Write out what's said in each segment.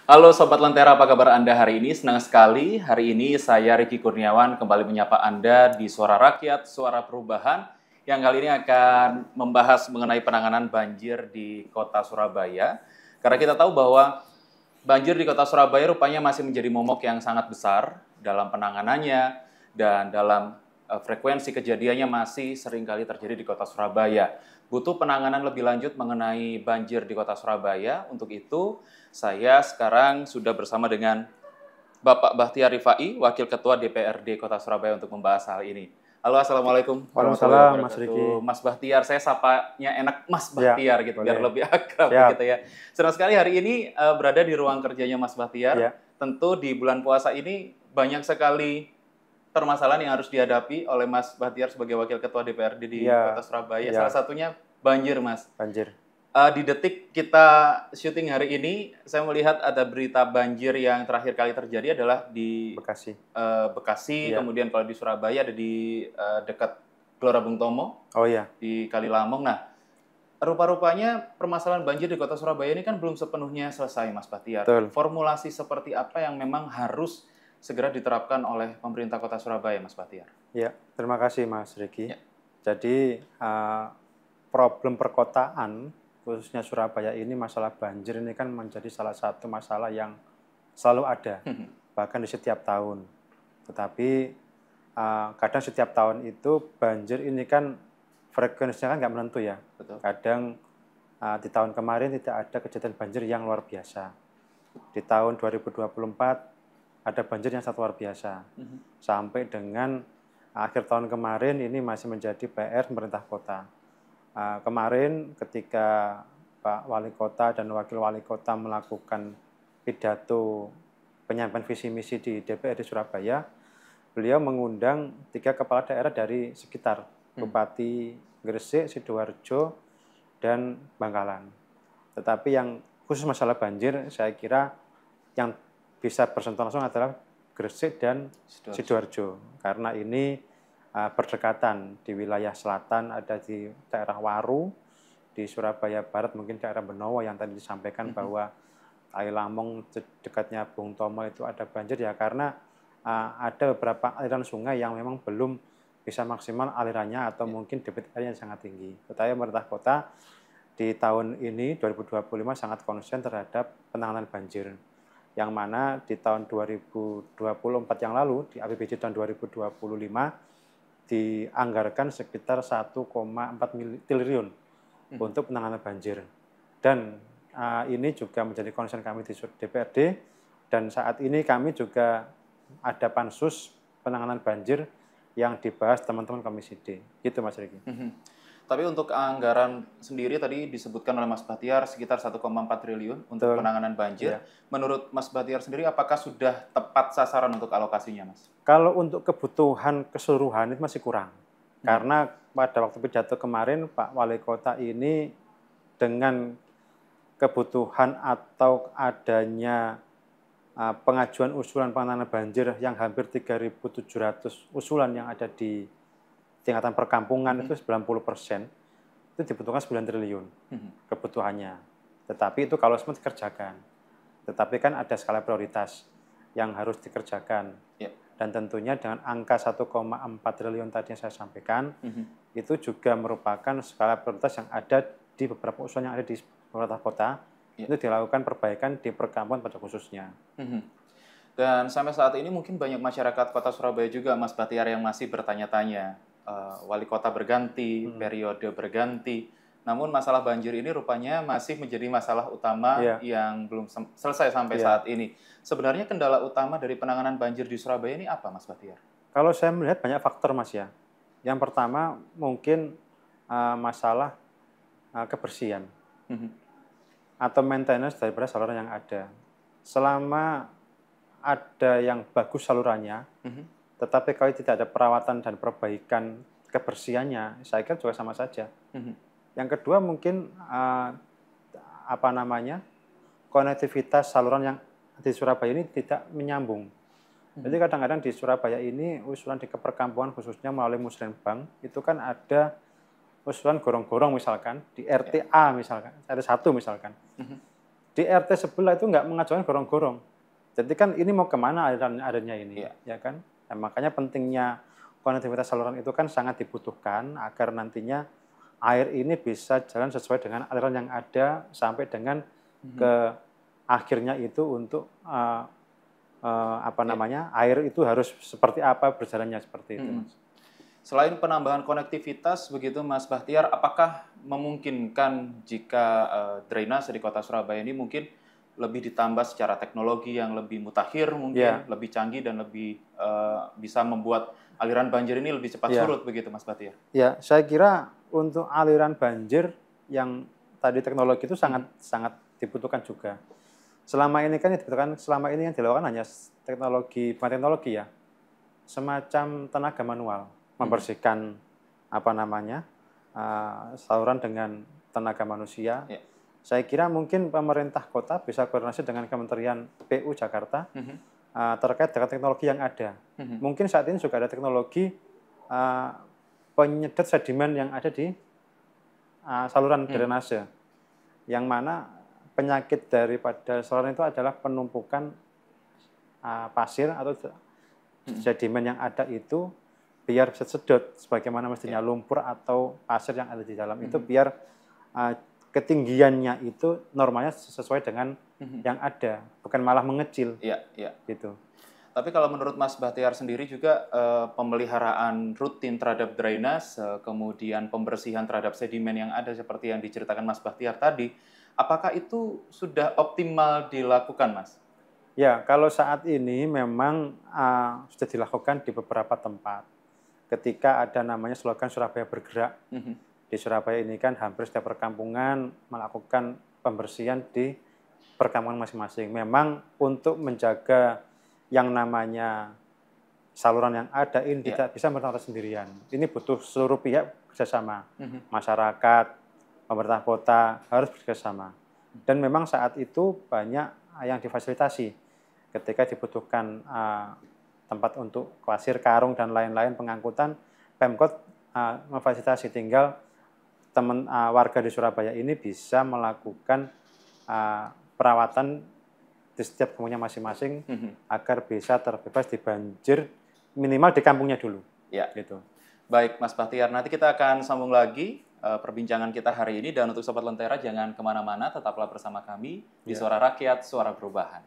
Halo Sobat Lentera, apa kabar Anda hari ini? Senang sekali, hari ini saya Riki Kurniawan kembali menyapa Anda di Suara Rakyat, Suara Perubahan, yang kali ini akan membahas mengenai penanganan banjir di kota Surabaya. Karena kita tahu bahwa banjir di kota Surabaya rupanya masih menjadi momok yang sangat besar dalam penanganannya, dan dalam frekuensi kejadiannya masih seringkali terjadi di kota Surabaya. Butuh penanganan lebih lanjut mengenai banjir di kota Surabaya. Untuk itu, saya sekarang sudah bersama dengan Bapak Bahtiar Rifai, Wakil Ketua DPRD Kota Surabaya untuk membahas hal ini. Halo, Assalamualaikum warahmatullahi Waalaikumsalam, Mas Riki. wabarakatuh. Mas Bahtiar, saya sapanya enak Mas Ya, Bahtiar gitu, biar boleh. lebih akrab Siap. gitu ya. Senang sekali hari ini berada di ruang kerjanya Mas Bahtiar. Ya. Tentu di bulan puasa ini banyak sekali permasalahan yang harus dihadapi oleh Mas Bahtiar sebagai Wakil Ketua DPRD di Ya. Kota Surabaya. Ya. Salah satunya banjir, Mas. Banjir. Di detik kita syuting hari ini, saya melihat ada berita banjir yang terakhir kali terjadi adalah di Bekasi. Bekasi, Ya. kemudian kalau di Surabaya ada di dekat Gelora Bung Tomo, Oh iya. di Kalilamong. Nah, rupa-rupanya permasalahan banjir di kota Surabaya ini kan belum sepenuhnya selesai, Mas Bahtiar. Betul. Formulasi seperti apa yang memang harus segera diterapkan oleh pemerintah kota Surabaya, Mas Bahtiar? Ya, terima kasih Mas Riki. Ya. Jadi problem perkotaan khususnya Surabaya ini, masalah banjir ini kan menjadi salah satu masalah yang selalu ada, bahkan di setiap tahun. Tetapi kadang setiap tahun itu banjir ini kan frekuensinya kan nggak menentu ya. Betul. Kadang di tahun kemarin tidak ada kejadian banjir yang luar biasa. Di tahun 2024 ada banjir yang sangat luar biasa. Sampai dengan akhir tahun kemarin ini masih menjadi PR pemerintah kota. Kemarin ketika Pak Wali Kota dan Wakil Wali Kota melakukan pidato penyampaian visi misi di DPRD Surabaya, beliau mengundang 3 kepala daerah dari sekitar Bupati Gresik, Sidoarjo, dan Bangkalan. Tetapi yang khusus masalah banjir, saya kira yang bisa bersentuhan langsung adalah Gresik dan Sidoarjo. Karena ini berdekatan di wilayah selatan, ada di daerah Waru, di Surabaya Barat mungkin daerah Benowo yang tadi disampaikan bahwa Kalilamong dekatnya Bung Tomo itu ada banjir ya, karena ada beberapa aliran sungai yang memang belum bisa maksimal alirannya atau mungkin debit airnya sangat tinggi. Tetapi pemerintah kota di tahun ini 2025 sangat konsen terhadap penanganan banjir. Yang mana di tahun 2024 yang lalu di APBD tahun 2025 dianggarkan sekitar 1,4 triliun untuk penanganan banjir. Dan ini juga menjadi concern kami di DPRD, dan saat ini kami juga ada pansus penanganan banjir yang dibahas teman-teman Komisi D. Gitu Mas Riki. Tapi untuk anggaran sendiri tadi disebutkan oleh Mas Bahtiar sekitar 1,4 triliun untuk penanganan banjir. Ya. Menurut Mas Bahtiar sendiri apakah sudah tepat sasaran untuk alokasinya, Mas? Kalau untuk kebutuhan keseluruhan itu masih kurang. Karena pada waktu pidato kemarin Pak Wali Kota ini dengan kebutuhan atau adanya pengajuan usulan penanganan banjir yang hampir 3.700 usulan yang ada di tingkatan perkampungan itu 90%, itu dibutuhkan 9 triliun kebutuhannya. Tetapi itu kalau semua dikerjakan. Tetapi kan ada skala prioritas yang harus dikerjakan. Ya. Dan tentunya dengan angka 1,4 triliun tadi yang saya sampaikan, itu juga merupakan skala prioritas yang ada di beberapa usulan yang ada di beberapa kota. Itu dilakukan perbaikan di perkampungan pada khususnya. Dan sampai saat ini mungkin banyak masyarakat kota Surabaya juga, Mas Bahtiar, yang masih bertanya-tanya. Wali kota berganti, periode berganti. Namun masalah banjir ini rupanya masih menjadi masalah utama yang belum selesai sampai saat ini. Sebenarnya kendala utama dari penanganan banjir di Surabaya ini apa, Mas Bahtiar? Kalau saya melihat banyak faktor, Mas ya. Yang pertama mungkin masalah kebersihan atau maintenance daripada saluran yang ada. Selama ada yang bagus salurannya, tetapi kalau tidak ada perawatan dan perbaikan kebersihannya, saya kira juga sama saja. Yang kedua mungkin konektivitas saluran yang di Surabaya ini tidak menyambung. Jadi kadang-kadang di Surabaya ini usulan di perkampungan khususnya melalui Musrenbang itu kan ada usulan gorong-gorong misalkan di RTA misalkan, ada satu misalkan. di RT sebelah itu nggak mengajukan gorong-gorong. Jadi kan ini mau kemana airnya ini, ya kan? Nah, makanya pentingnya konektivitas saluran itu kan sangat dibutuhkan agar nantinya air ini bisa jalan sesuai dengan aliran yang ada sampai dengan ke akhirnya itu untuk air itu harus seperti apa berjalannya seperti itu. Selain penambahan konektivitas begitu Mas Bahtiar, apakah memungkinkan jika drainase di Kota Surabaya ini mungkin lebih ditambah secara teknologi yang lebih mutakhir mungkin, lebih canggih dan lebih bisa membuat aliran banjir ini lebih cepat surut begitu Mas Bahtiar? Ya, saya kira untuk aliran banjir yang tadi teknologi itu sangat dibutuhkan juga. Selama ini yang dilakukan hanya teknologi, bukan teknologi ya, semacam tenaga manual, membersihkan saluran dengan tenaga manusia. Saya kira mungkin pemerintah kota bisa koordinasi dengan Kementerian PU Jakarta terkait dengan teknologi yang ada. Mungkin saat ini juga ada teknologi penyedot sedimen yang ada di saluran drainase, yang mana penyakit daripada saluran itu adalah penumpukan pasir atau sedimen yang ada itu biar bisa sedot sebagaimana mestinya lumpur atau pasir yang ada di dalam itu biar ketinggiannya itu normalnya sesuai dengan yang ada, bukan malah mengecil. Gitu. Tapi kalau menurut Mas Bahtiar sendiri juga pemeliharaan rutin terhadap drainase, kemudian pembersihan terhadap sedimen yang ada seperti yang diceritakan Mas Bahtiar tadi, apakah itu sudah optimal dilakukan, Mas? Ya, kalau saat ini memang sudah dilakukan di beberapa tempat. Ketika ada namanya slogan Surabaya Bergerak, di Surabaya ini kan hampir setiap perkampungan melakukan pembersihan di perkampungan masing-masing. Memang untuk menjaga yang namanya saluran yang ada ini tidak bisa bertanggung sendirian. Ini butuh seluruh pihak bekerjasama. Masyarakat, pemerintah kota harus bekerjasama. Dan memang saat itu banyak yang difasilitasi. Ketika dibutuhkan tempat untuk pasir, karung, dan lain-lain pengangkutan, Pemkot memfasilitasi. Tinggal warga di Surabaya ini bisa melakukan perawatan di setiap kampungnya masing-masing agar bisa terbebas di banjir minimal di kampungnya dulu. Gitu. Baik, Mas Bahtiar. Nanti kita akan sambung lagi perbincangan kita hari ini. Dan untuk Sobat Lentera, jangan kemana-mana, tetaplah bersama kami di Suara Rakyat, Suara Perubahan.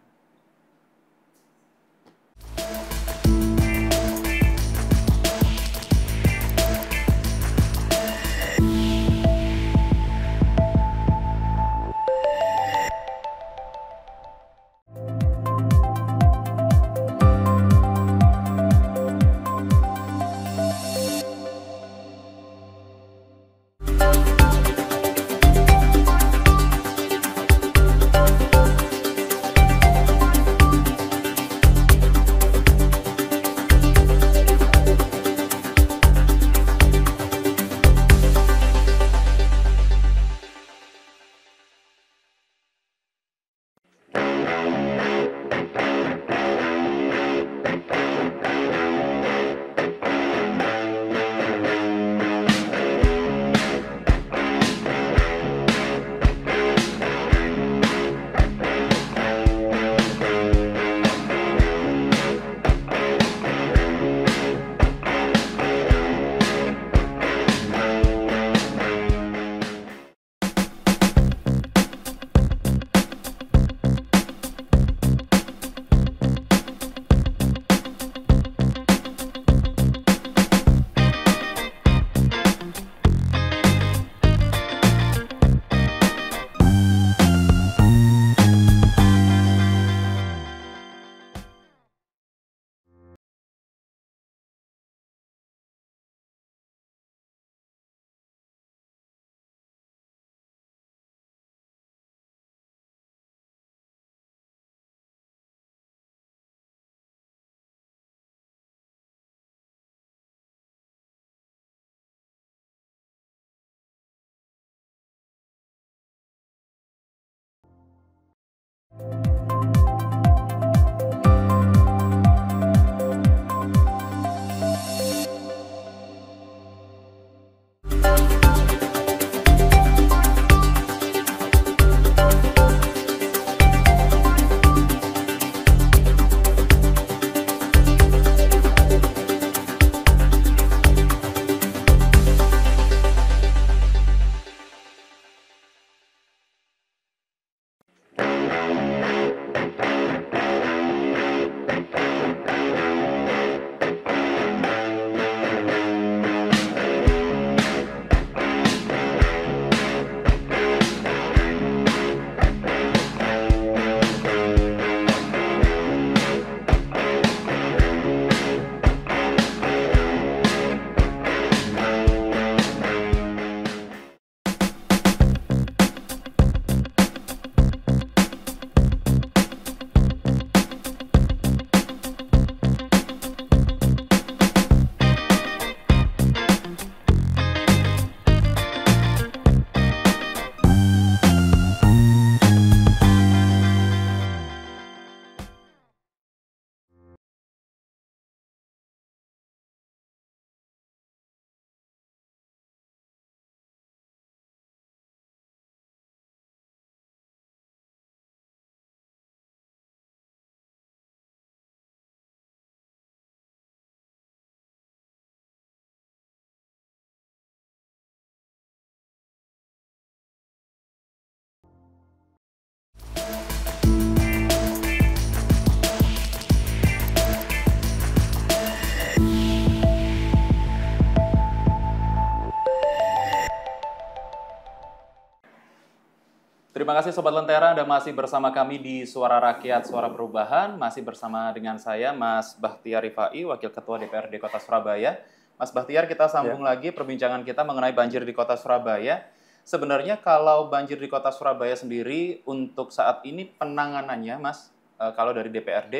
Terima kasih Sobat Lentera, Anda masih bersama kami di Suara Rakyat, Suara Perubahan. Masih bersama dengan saya, Mas Bahtiar Rifai, Wakil Ketua DPRD Kota Surabaya. Mas Bahtiar, kita sambung lagi perbincangan kita mengenai banjir di Kota Surabaya. Sebenarnya kalau banjir di Kota Surabaya sendiri, untuk saat ini penanganannya, Mas, kalau dari DPRD,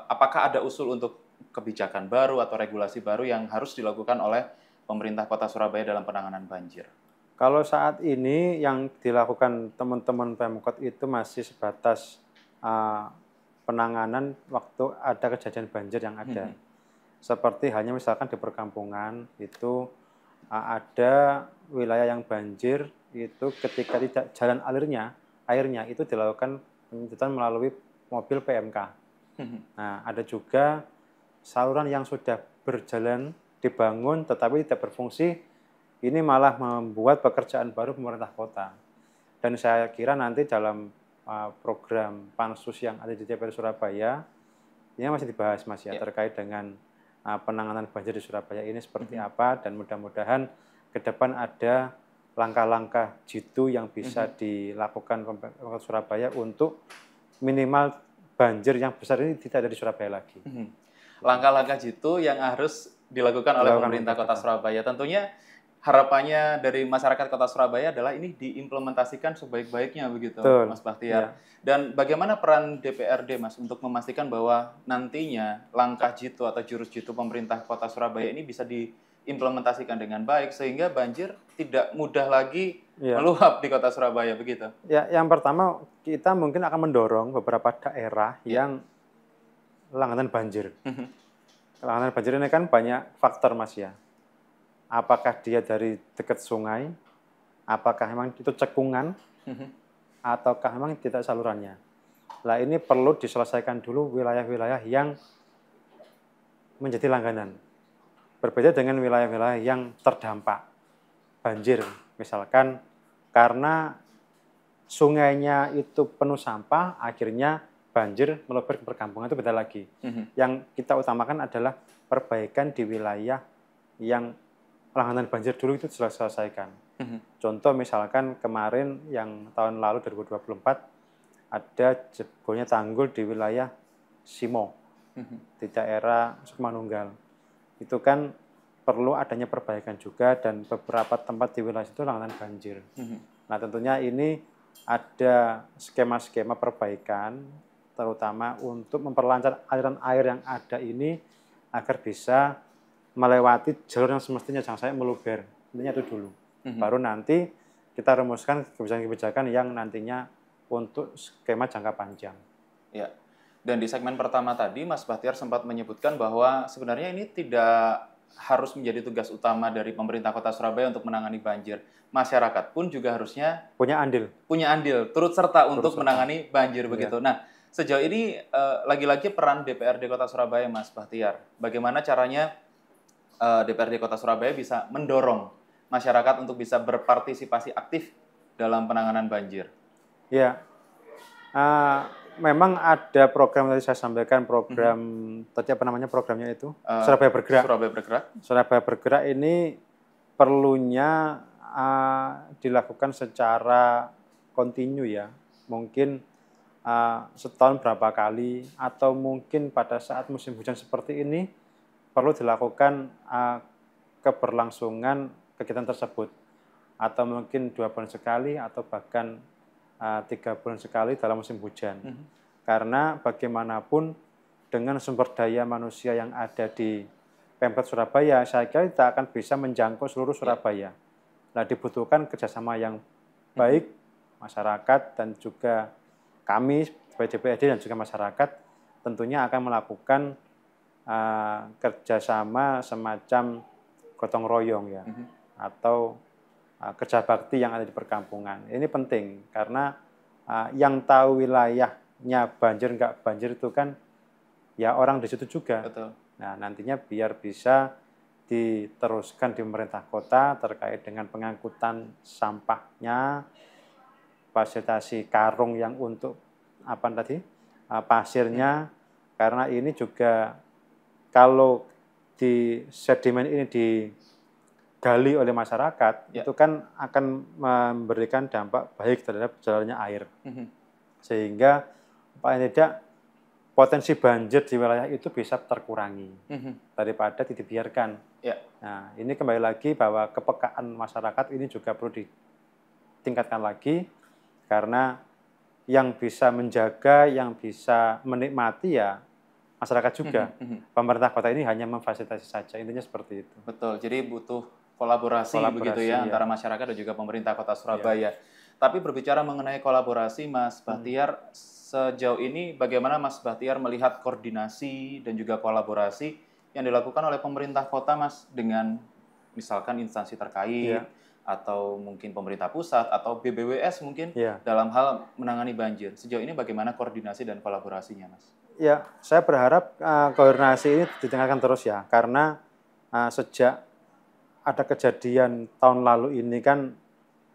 apakah ada usul untuk kebijakan baru atau regulasi baru yang harus dilakukan oleh pemerintah Kota Surabaya dalam penanganan banjir? Kalau saat ini yang dilakukan teman-teman Pemkot itu masih sebatas penanganan waktu ada kejadian banjir yang ada. Seperti hanya misalkan di perkampungan itu ada wilayah yang banjir itu ketika tidak jalan airnya itu dilakukan penyedotan melalui mobil PMK. Nah, ada juga saluran yang sudah berjalan dibangun tetapi tidak berfungsi. Ini malah membuat pekerjaan baru pemerintah kota. Dan saya kira nanti dalam program pansus yang ada di DPR Surabaya, ini masih dibahas Mas ya, terkait dengan penanganan banjir di Surabaya ini seperti apa, dan mudah-mudahan ke depan ada langkah-langkah jitu yang bisa dilakukan pemerintah Surabaya untuk minimal banjir yang besar ini tidak ada di Surabaya lagi. Langkah-langkah jitu yang harus dilakukan oleh pemerintah Kota Surabaya. Tentunya harapannya dari masyarakat Kota Surabaya adalah ini diimplementasikan sebaik-baiknya begitu, Betul. Mas Bahtiar. Dan bagaimana peran DPRD, Mas, untuk memastikan bahwa nantinya langkah jitu atau jurus jitu pemerintah Kota Surabaya ini bisa diimplementasikan dengan baik sehingga banjir tidak mudah lagi meluap di Kota Surabaya begitu? Ya, yang pertama kita mungkin akan mendorong beberapa daerah yang langganan banjir. Langganan banjir ini kan banyak faktor, Mas ya. Apakah dia dari dekat sungai, apakah memang itu cekungan, ataukah memang tidak salurannya. Nah, ini perlu diselesaikan dulu wilayah-wilayah yang menjadi langganan. Berbeda dengan wilayah-wilayah yang terdampak banjir. Misalkan karena sungainya itu penuh sampah, akhirnya banjir meluber ke perkampungan, itu beda lagi. Yang kita utamakan adalah perbaikan di wilayah yang langganan banjir dulu itu diselesaikan. Contoh misalkan kemarin yang tahun lalu 2024 ada jebolnya tanggul di wilayah Simo di daerah Sukamanunggal. Itu kan perlu adanya perbaikan juga dan beberapa tempat di wilayah itu langganan banjir. Nah, tentunya ini ada skema-skema perbaikan terutama untuk memperlancar aliran air yang ada ini agar bisa melewati jalur yang semestinya, jangan sampai meluber. Intinya itu dulu. Baru nanti kita rumuskan kebijakan-kebijakan yang nantinya untuk skema jangka panjang. Ya. Dan di segmen pertama tadi, Mas Bahtiar sempat menyebutkan bahwa sebenarnya ini tidak harus menjadi tugas utama dari pemerintah Kota Surabaya untuk menangani banjir. Masyarakat pun juga harusnya punya andil, turut serta untuk menangani banjir begitu. Nah, sejauh ini lagi-lagi peran DPRD Kota Surabaya, Mas Bahtiar. Bagaimana caranya DPRD Kota Surabaya bisa mendorong masyarakat untuk bisa berpartisipasi aktif dalam penanganan banjir? Ya, memang ada program tadi saya sampaikan, program tadi apa namanya programnya itu? Surabaya Bergerak. Surabaya Bergerak ini perlunya dilakukan secara kontinu ya, mungkin setahun berapa kali, atau mungkin pada saat musim hujan seperti ini perlu dilakukan keberlangsungan kegiatan tersebut, atau mungkin 2 bulan sekali atau bahkan 3 bulan sekali dalam musim hujan. Karena bagaimanapun dengan sumber daya manusia yang ada di Pemkot Surabaya, saya kira tidak akan bisa menjangkau seluruh Surabaya. Nah, dibutuhkan kerjasama yang baik masyarakat dan juga kami sebagai DPRD dan juga masyarakat tentunya akan melakukan kerjasama semacam gotong royong ya, atau kerja bakti yang ada di perkampungan. Ini penting karena yang tahu wilayahnya banjir nggak banjir itu kan ya orang di situ juga. Betul. Nah, nantinya biar bisa diteruskan di pemerintah kota terkait dengan pengangkutan sampahnya, fasilitasi karung yang untuk pasirnya, karena ini juga kalau di sedimen ini digali oleh masyarakat, itu kan akan memberikan dampak baik terhadap jalannya air. Sehingga paling tidak potensi banjir di wilayah itu bisa terkurangi daripada dibiarkan. Nah, ini kembali lagi bahwa kepekaan masyarakat ini juga perlu ditingkatkan lagi, karena yang bisa menjaga, yang bisa menikmati ya masyarakat juga. Pemerintah kota ini hanya memfasilitasi saja, intinya seperti itu. Betul, jadi butuh kolaborasi begitu ya, antara masyarakat dan juga pemerintah kota Surabaya. Tapi berbicara mengenai kolaborasi, Mas Bahtiar, sejauh ini bagaimana Mas Bahtiar melihat koordinasi dan juga kolaborasi yang dilakukan oleh pemerintah kota, Mas, dengan misalkan instansi terkait, atau mungkin pemerintah pusat, atau BBWS mungkin, dalam hal menangani banjir. Sejauh ini bagaimana koordinasi dan kolaborasinya, Mas? Ya, saya berharap koordinasi ini ditingkatkan terus ya, karena sejak ada kejadian tahun lalu ini kan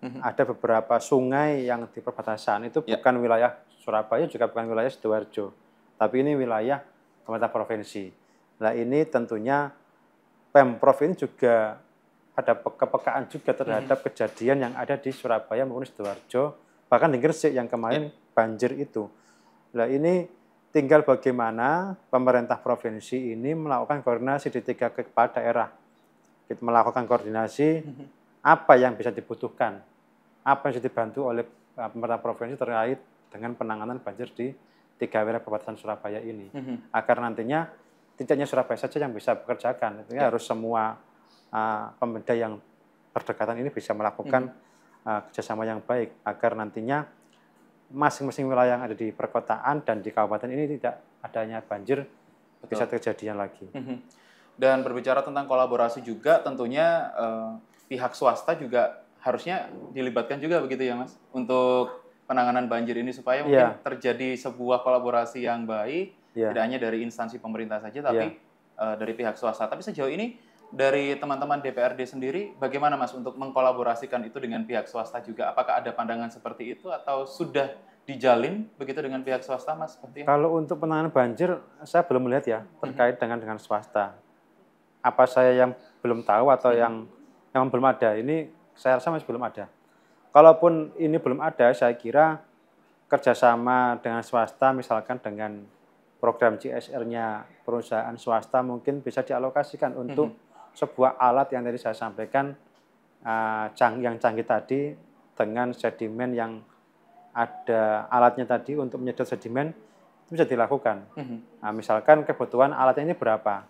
ada beberapa sungai yang di perbatasan, itu bukan wilayah Surabaya, juga bukan wilayah Sidoarjo, tapi ini wilayah pemerintah provinsi. Nah, ini tentunya Pemprov ini juga ada kepekaan juga terhadap kejadian yang ada di Surabaya maupun Sidoarjo, bahkan di Gresik yang kemarin banjir itu. Nah, ini tinggal bagaimana pemerintah provinsi ini melakukan koordinasi di 3 kepala daerah. Kita melakukan koordinasi apa yang bisa dibutuhkan, apa yang bisa dibantu oleh pemerintah provinsi terkait dengan penanganan banjir di 3 wilayah perbatasan Surabaya ini. Agar nantinya tidak hanya Surabaya saja yang bisa bekerjakan, tentunya harus semua pemerintah yang berdekatan ini bisa melakukan kerjasama yang baik, agar nantinya masing-masing wilayah yang ada di perkotaan dan di kabupaten ini tidak adanya banjir bisa kejadian lagi. Dan berbicara tentang kolaborasi juga, tentunya pihak swasta juga harusnya dilibatkan juga begitu ya, Mas, untuk penanganan banjir ini, supaya mungkin terjadi sebuah kolaborasi yang baik, tidak hanya dari instansi pemerintah saja, tapi dari pihak swasta. Tapi sejauh ini dari teman-teman DPRD sendiri, bagaimana, Mas, untuk mengkolaborasikan itu dengan pihak swasta juga? Apakah ada pandangan seperti itu atau sudah dijalin begitu dengan pihak swasta, Mas? Kalau untuk penanganan banjir, saya belum melihat ya terkait dengan swasta. Apa saya yang belum tahu atau yang belum ada? Ini saya rasa masih belum ada. Kalaupun ini belum ada, saya kira kerjasama dengan swasta, misalkan dengan program CSR-nya perusahaan swasta, mungkin bisa dialokasikan untuk sebuah alat yang tadi saya sampaikan, yang canggih tadi, dengan sedimen yang ada alatnya tadi untuk menyedot sedimen, itu bisa dilakukan. Nah, misalkan kebutuhan alatnya ini berapa?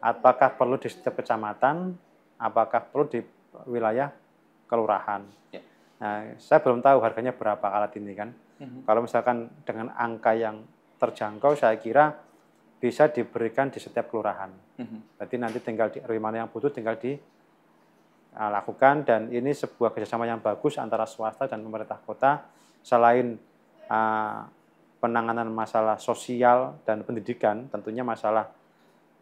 Apakah perlu di setiap kecamatan? Apakah perlu di wilayah kelurahan? Nah, saya belum tahu harganya berapa alat ini kan. Kalau misalkan dengan angka yang terjangkau, saya kira bisa diberikan di setiap kelurahan. Berarti nanti tinggal di RW mana yang butuh tinggal dilakukan, dan ini sebuah kerjasama yang bagus antara swasta dan pemerintah kota. Selain penanganan masalah sosial dan pendidikan, tentunya masalah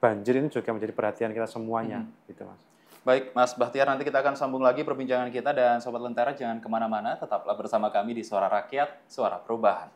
banjir ini juga menjadi perhatian kita semuanya, gitu, Mas. Baik, Mas Bahtiar, nanti kita akan sambung lagi perbincangan kita, dan Sobat Lentera jangan kemana-mana, tetaplah bersama kami di Suara Rakyat, Suara Perubahan.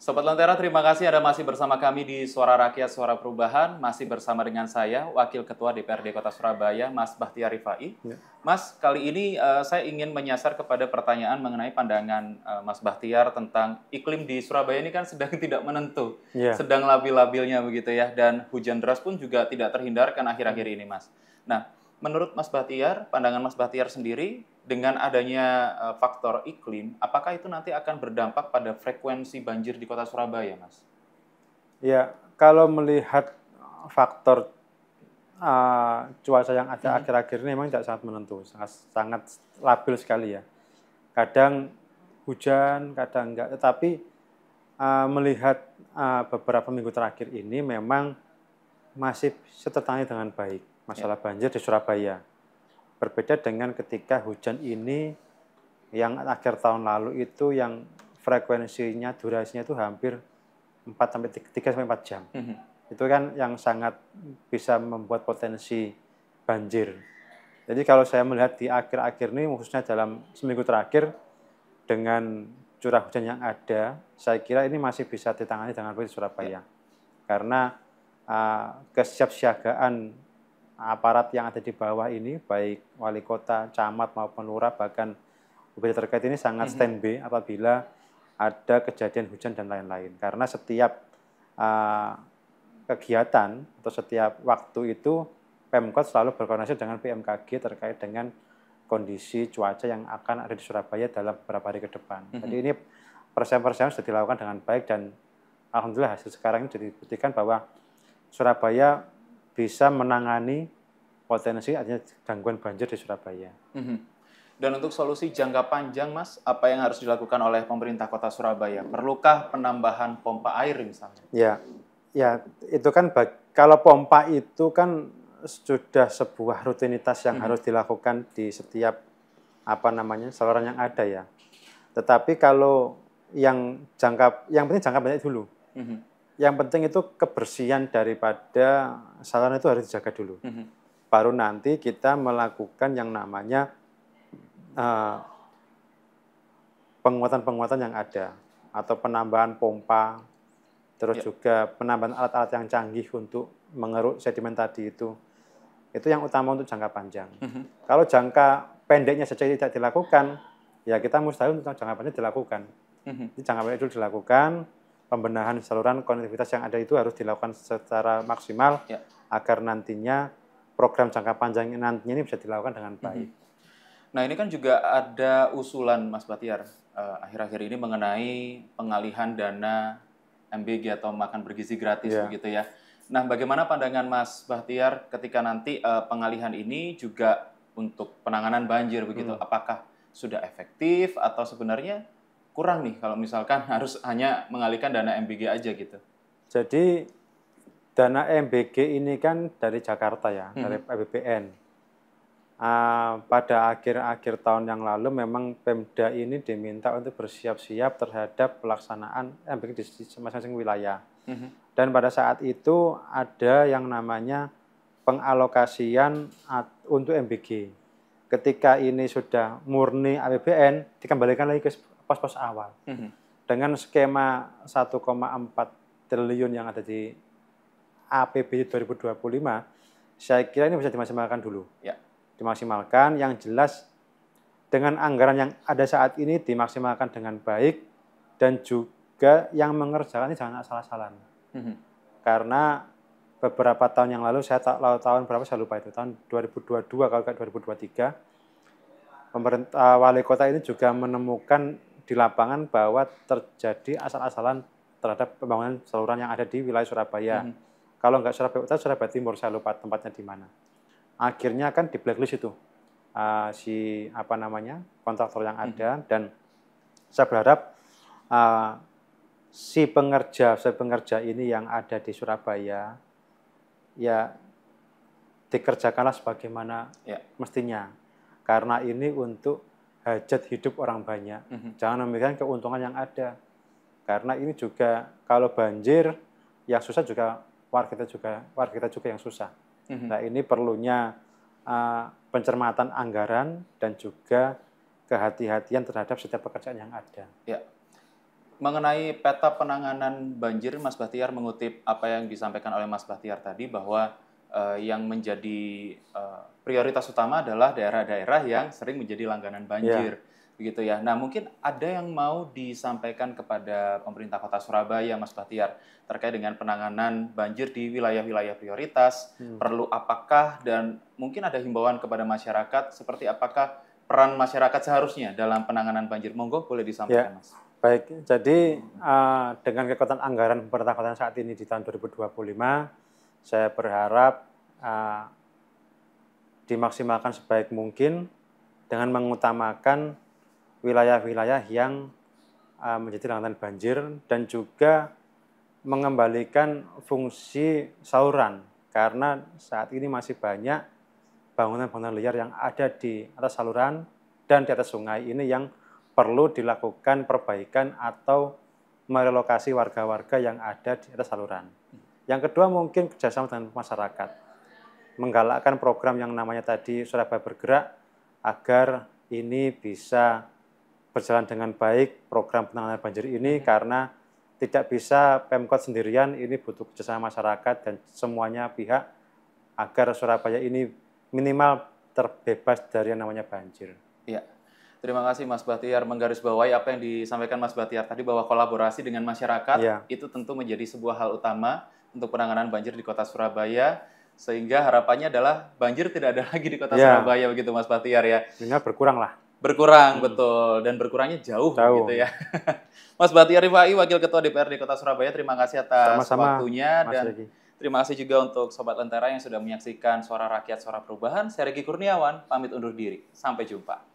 Sobat Lentera, terima kasih Anda masih bersama kami di Suara Rakyat, Suara Perubahan. Masih bersama dengan saya, Wakil Ketua DPRD Kota Surabaya, Mas Bahtiar Rifai. Ya. Mas, kali ini saya ingin menyasar kepada pertanyaan mengenai pandangan Mas Bahtiar tentang iklim di Surabaya ini kan sedang tidak menentu, sedang labil-labilnya begitu ya, dan hujan deras pun juga tidak terhindarkan akhir-akhir ini, Mas. Nah, menurut Mas Bahtiar, pandangan Mas Bahtiar sendiri, dengan adanya faktor iklim, apakah itu nanti akan berdampak pada frekuensi banjir di Kota Surabaya, Mas? Ya, kalau melihat faktor cuaca yang ada akhir-akhir ini memang tidak sangat menentu, sangat labil sekali ya. Kadang hujan, kadang enggak. Tetapi melihat beberapa minggu terakhir ini memang masih tertangani dengan baik masalah banjir di Surabaya. Berbeda dengan ketika hujan ini yang akhir tahun lalu itu yang frekuensinya, durasinya itu hampir 3 sampai 4 jam. Itu kan yang sangat bisa membuat potensi banjir. Jadi kalau saya melihat di akhir-akhir ini, khususnya dalam seminggu terakhir, dengan curah hujan yang ada, saya kira ini masih bisa ditangani dengan baik di Surabaya. Karena kesiapsiagaan aparat yang ada di bawah ini, baik wali kota, camat maupun lurah, bahkan bupati terkait ini sangat standby apabila ada kejadian hujan dan lain-lain. Karena setiap kegiatan atau setiap waktu itu Pemkot selalu berkoordinasi dengan BMKG terkait dengan kondisi cuaca yang akan ada di Surabaya dalam beberapa hari ke depan. Jadi ini persiapan-persiapan sudah dilakukan dengan baik dan alhamdulillah hasil sekarang ini jadi dibuktikan bahwa Surabaya bisa menangani potensi adanya gangguan banjir di Surabaya. Dan untuk solusi jangka panjang, Mas, apa yang harus dilakukan oleh pemerintah Kota Surabaya? Perlukah penambahan pompa air misalnya? Ya, itu kan kalau pompa itu kan sudah sebuah rutinitas yang harus dilakukan di setiap saluran yang ada ya. Tetapi kalau yang penting jangka pendek dulu. Yang penting itu kebersihan daripada saluran itu harus dijaga dulu. Baru nanti kita melakukan yang namanya penguatan-penguatan yang ada atau penambahan pompa, terus juga penambahan alat-alat yang canggih untuk mengeruk sedimen tadi itu yang utama untuk jangka panjang. Kalau jangka pendeknya saja tidak dilakukan, ya kita mustahil untuk jangka panjang dilakukan. Jadi jangka pendek dulu dilakukan, pembenahan saluran konektivitas yang ada itu harus dilakukan secara maksimal agar nantinya program jangka panjang nantinya ini bisa dilakukan dengan baik. Nah, ini kan juga ada usulan Mas Bahtiar akhir-akhir ini mengenai pengalihan dana MBG atau makan bergizi gratis begitu ya. Nah, bagaimana pandangan Mas Bahtiar ketika nanti pengalihan ini juga untuk penanganan banjir begitu? Apakah sudah efektif atau sebenarnya kurang nih kalau misalkan harus hanya mengalihkan dana MBG aja gitu? Jadi dana MBG ini kan dari Jakarta ya, dari APBN. Pada akhir-akhir tahun yang lalu memang Pemda ini diminta untuk bersiap-siap terhadap pelaksanaan MBG di masing-masing wilayah. Dan pada saat itu ada yang namanya pengalokasian untuk MBG. Ketika ini sudah murni APBN, dikembalikan lagi ke pos-pos awal. Dengan skema 1,4 triliun yang ada di APBD 2025, saya kira ini bisa dimaksimalkan dulu. Dimaksimalkan, yang jelas dengan anggaran yang ada saat ini dimaksimalkan dengan baik, dan juga yang mengerjakan ini jangan asal-asalan. Karena beberapa tahun yang lalu, tahun berapa saya lupa itu, tahun 2022 kalau nggak 2023, pemerintah wali kota ini juga menemukan di lapangan bahwa terjadi asal-asalan terhadap pembangunan saluran yang ada di wilayah Surabaya. Kalau nggak Surabaya Utara, Surabaya Timur, saya lupa tempatnya di mana. Akhirnya kan di blacklist itu kontraktor yang ada, dan saya berharap si pengerja ini yang ada di Surabaya ya dikerjakanlah sebagaimana mestinya, karena ini untuk hajat hidup orang banyak. Jangan memikirkan keuntungan yang ada, karena ini juga kalau banjir yang susah juga warga kita juga yang susah. Nah, ini perlunya pencermatan anggaran dan juga kehati-hatian terhadap setiap pekerjaan yang ada. Mengenai peta penanganan banjir, Mas Bahtiar mengutip apa yang disampaikan oleh Mas Bahtiar tadi bahwa yang menjadi prioritas utama adalah daerah-daerah yang sering menjadi langganan Ya, banjir, begitu ya. Nah, mungkin ada yang mau disampaikan kepada pemerintah Kota Surabaya, Mas Bahtiar, terkait dengan penanganan banjir di wilayah-wilayah prioritas, perlu apakah dan mungkin ada himbauan kepada masyarakat seperti apakah peran masyarakat seharusnya dalam penanganan banjir. Monggo boleh ya. disampaikan, Mas. Baik, jadi dengan kekuatan anggaran pemerintah kota saat ini di tahun 2025, saya berharap dimaksimalkan sebaik mungkin dengan mengutamakan wilayah-wilayah yang menjadi langganan banjir dan juga mengembalikan fungsi saluran karena saat ini masih banyak bangunan-bangunan liar yang ada di atas saluran dan di atas sungai ini yang perlu dilakukan perbaikan atau merelokasi warga-warga yang ada di atas saluran. Yang kedua mungkin kerjasama dengan masyarakat, menggalakkan program yang namanya tadi Surabaya Bergerak agar ini bisa berjalan dengan baik program penanganan banjir ini karena tidak bisa Pemkot sendirian, ini butuh kerjasama masyarakat dan semuanya pihak agar Surabaya ini minimal terbebas dari yang namanya banjir. Iya. Terima kasih Mas Bahtiar menggarisbawahi apa yang disampaikan Mas Bahtiar tadi bahwa kolaborasi dengan masyarakat Ya. itu tentu menjadi sebuah hal utama untuk penanganan banjir di Kota Surabaya sehingga harapannya adalah banjir tidak ada lagi di Kota Ya. Surabaya begitu Mas Bahtiar ya. Minimal berkurang lah. Berkurang betul dan berkurangnya jauh Jauh. gitu ya. Mas Bahtiar Rifai, Wakil Ketua DPRD Kota Surabaya, terima kasih atas Sama-sama, waktunya Mas dan Regi. terima kasih juga untuk Sobat Lentera yang sudah menyaksikan Suara Rakyat Suara Perubahan. Saya Regi Kurniawan, pamit undur diri. Sampai jumpa.